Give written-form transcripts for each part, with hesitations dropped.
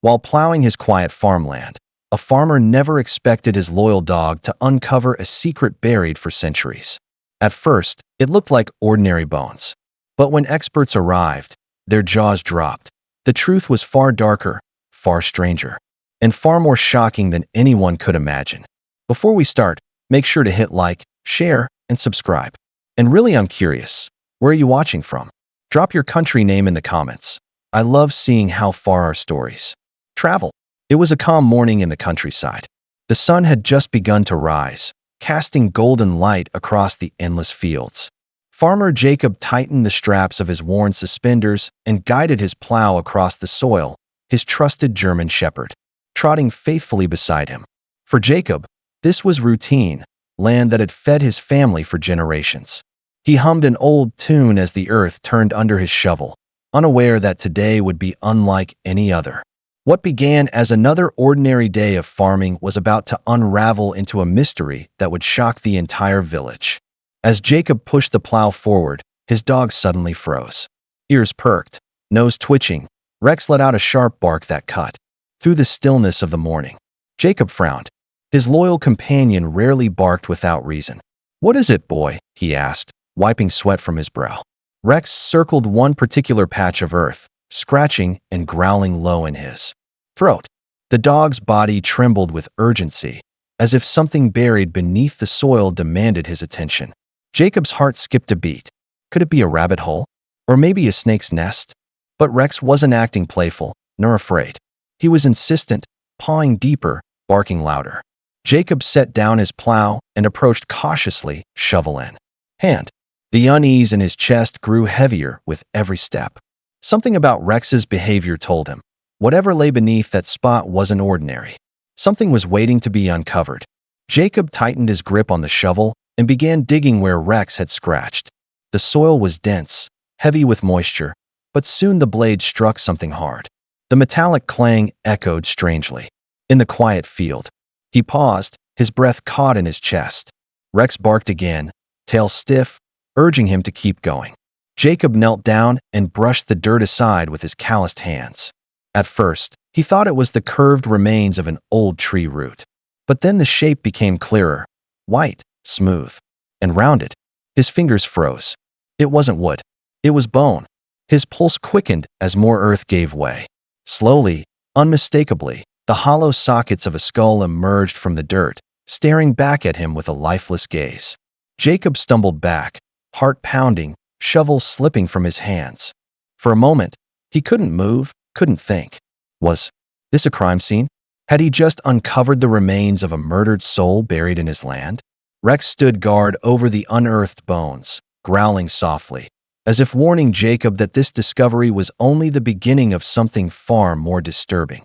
While plowing his quiet farmland, a farmer never expected his loyal dog to uncover a secret buried for centuries. At first, it looked like ordinary bones. But when experts arrived, their jaws dropped. The truth was far darker, far stranger, and far more shocking than anyone could imagine. Before we start, make sure to hit like, share, and subscribe. And really, I'm curious, where are you watching from? Drop your country name in the comments. I love seeing how far our stories travel. It was a calm morning in the countryside. The sun had just begun to rise, casting golden light across the endless fields. Farmer Jacob tightened the straps of his worn suspenders and guided his plow across the soil, his trusted German shepherd trotting faithfully beside him. For Jacob, this was routine, land that had fed his family for generations. He hummed an old tune as the earth turned under his shovel, unaware that today would be unlike any other. What began as another ordinary day of farming was about to unravel into a mystery that would shock the entire village. As Jacob pushed the plow forward, his dog suddenly froze. Ears perked, nose twitching, Rex let out a sharp bark that cut through the stillness of the morning. Jacob frowned. His loyal companion rarely barked without reason. "What is it, boy?" he asked, wiping sweat from his brow. Rex circled one particular patch of earth, scratching and growling low in his throat. The dog's body trembled with urgency, as if something buried beneath the soil demanded his attention. Jacob's heart skipped a beat. Could it be a rabbit hole? Or maybe a snake's nest? But Rex wasn't acting playful, nor afraid. He was insistent, pawing deeper, barking louder. Jacob set down his plow and approached cautiously, shovel in hand. The unease in his chest grew heavier with every step. Something about Rex's behavior told him whatever lay beneath that spot wasn't ordinary. Something was waiting to be uncovered. Jacob tightened his grip on the shovel and began digging where Rex had scratched. The soil was dense, heavy with moisture, but soon the blade struck something hard. The metallic clang echoed strangely. In the quiet field, he paused, his breath caught in his chest. Rex barked again, tail stiff, urging him to keep going. Jacob knelt down and brushed the dirt aside with his calloused hands. At first, he thought it was the curved remains of an old tree root. But then the shape became clearer, white, smooth, and rounded. His fingers froze. It wasn't wood. It was bone. His pulse quickened as more earth gave way. Slowly, unmistakably, the hollow sockets of a skull emerged from the dirt, staring back at him with a lifeless gaze. Jacob stumbled back, heart pounding, shovel slipping from his hands. For a moment, he couldn't move, couldn't think. Was this a crime scene? Had he just uncovered the remains of a murdered soul buried in his land? Rex stood guard over the unearthed bones, growling softly, as if warning Jacob that this discovery was only the beginning of something far more disturbing.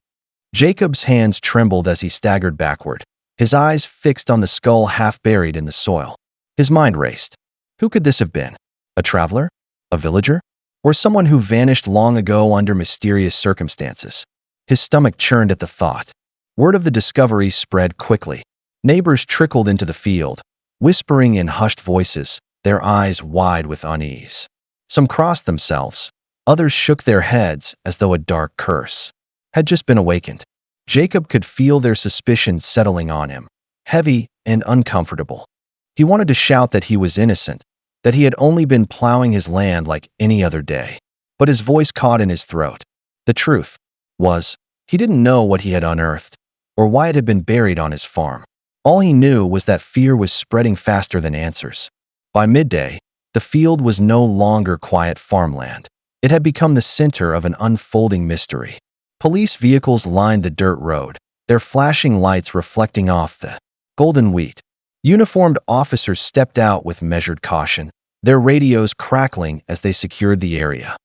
Jacob's hands trembled as he staggered backward, his eyes fixed on the skull half buried in the soil. His mind raced. Who could this have been? A traveler? A villager? Or someone who vanished long ago under mysterious circumstances? His stomach churned at the thought. Word of the discovery spread quickly. Neighbors trickled into the field, whispering in hushed voices, their eyes wide with unease. Some crossed themselves. Others shook their heads as though a dark curse had just been awakened. Jacob could feel their suspicions settling on him, heavy and uncomfortable. He wanted to shout that he was innocent, that he had only been plowing his land like any other day. But his voice caught in his throat. The truth was, he didn't know what he had unearthed, or why it had been buried on his farm. All he knew was that fear was spreading faster than answers. By midday, the field was no longer quiet farmland. It had become the center of an unfolding mystery. Police vehicles lined the dirt road, their flashing lights reflecting off the golden wheat. Uniformed officers stepped out with measured caution, their radios crackling as they secured the area.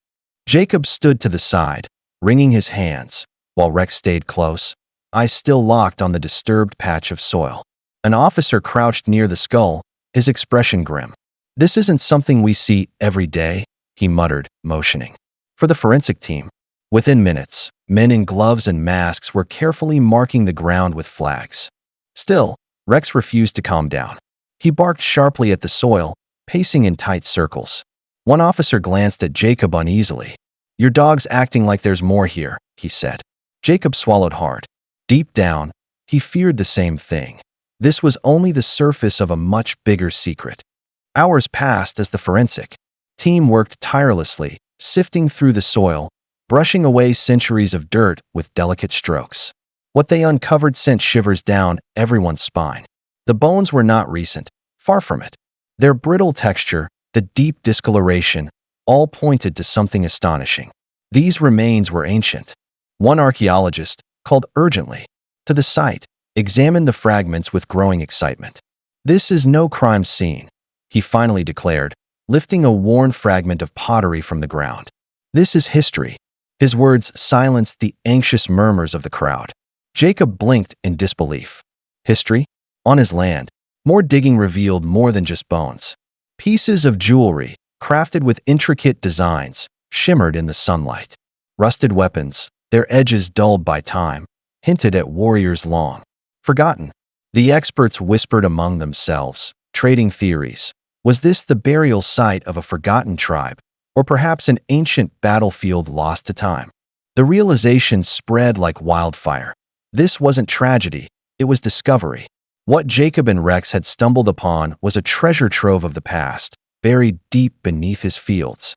Jacob stood to the side, wringing his hands, while Rex stayed close, eyes still locked on the disturbed patch of soil. An officer crouched near the skull, his expression grim. "This isn't something we see every day," he muttered, motioning for the forensic team. Within minutes, men in gloves and masks were carefully marking the ground with flags. Still, Rex refused to calm down. He barked sharply at the soil, pacing in tight circles. One officer glanced at Jacob uneasily. "Your dog's acting like there's more here," he said. Jacob swallowed hard. Deep down, he feared the same thing. This was only the surface of a much bigger secret. Hours passed as the forensic team worked tirelessly, sifting through the soil, brushing away centuries of dirt with delicate strokes. What they uncovered sent shivers down everyone's spine. The bones were not recent, far from it. Their brittle texture, the deep discoloration, all pointed to something astonishing. These remains were ancient. One archaeologist, called urgently to the site, examined the fragments with growing excitement. "This is no crime scene," he finally declared, lifting a worn fragment of pottery from the ground. "This is history." His words silenced the anxious murmurs of the crowd. Jacob blinked in disbelief. History? On his land, more digging revealed more than just bones. Pieces of jewelry, crafted with intricate designs, shimmered in the sunlight. Rusted weapons, their edges dulled by time, hinted at warriors long forgotten. The experts whispered among themselves, trading theories. Was this the burial site of a forgotten tribe, or perhaps an ancient battlefield lost to time? The realization spread like wildfire. This wasn't tragedy, it was discovery. What Jacob and Rex had stumbled upon was a treasure trove of the past, buried deep beneath his fields.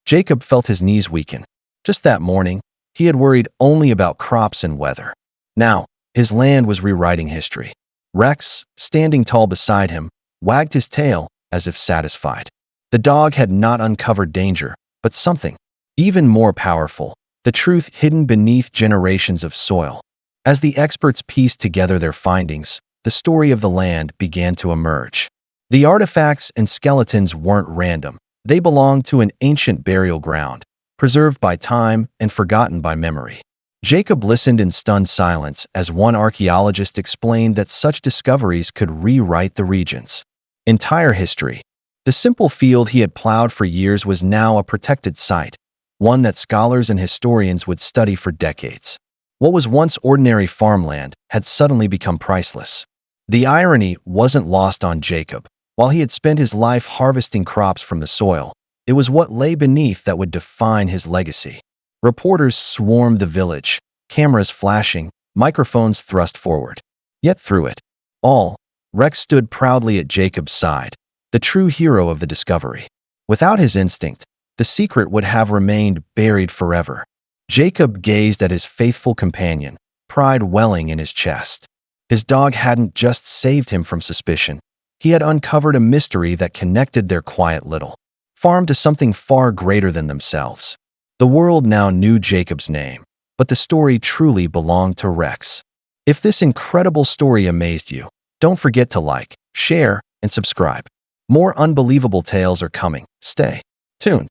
Jacob felt his knees weaken. Just that morning, he had worried only about crops and weather. Now, his land was rewriting history. Rex, standing tall beside him, wagged his tail as if satisfied. The dog had not uncovered danger, but something even more powerful, the truth hidden beneath generations of soil. As the experts pieced together their findings, the story of the land began to emerge. The artifacts and skeletons weren't random. They belonged to an ancient burial ground, preserved by time and forgotten by memory. Jacob listened in stunned silence as one archaeologist explained that such discoveries could rewrite the region's entire history. The simple field he had plowed for years was now a protected site, one that scholars and historians would study for decades. What was once ordinary farmland had suddenly become priceless. The irony wasn't lost on Jacob. While he had spent his life harvesting crops from the soil, it was what lay beneath that would define his legacy. Reporters swarmed the village, cameras flashing, microphones thrust forward. Yet through it all, Rex stood proudly at Jacob's side, the true hero of the discovery. Without his instinct, the secret would have remained buried forever. Jacob gazed at his faithful companion, pride welling in his chest. His dog hadn't just saved him from suspicion. He had uncovered a mystery that connected their quiet little farm to something far greater than themselves. The world now knew Jacob's name, but the story truly belonged to Rex. If this incredible story amazed you, don't forget to like, share, and subscribe. More unbelievable tales are coming. Stay tuned.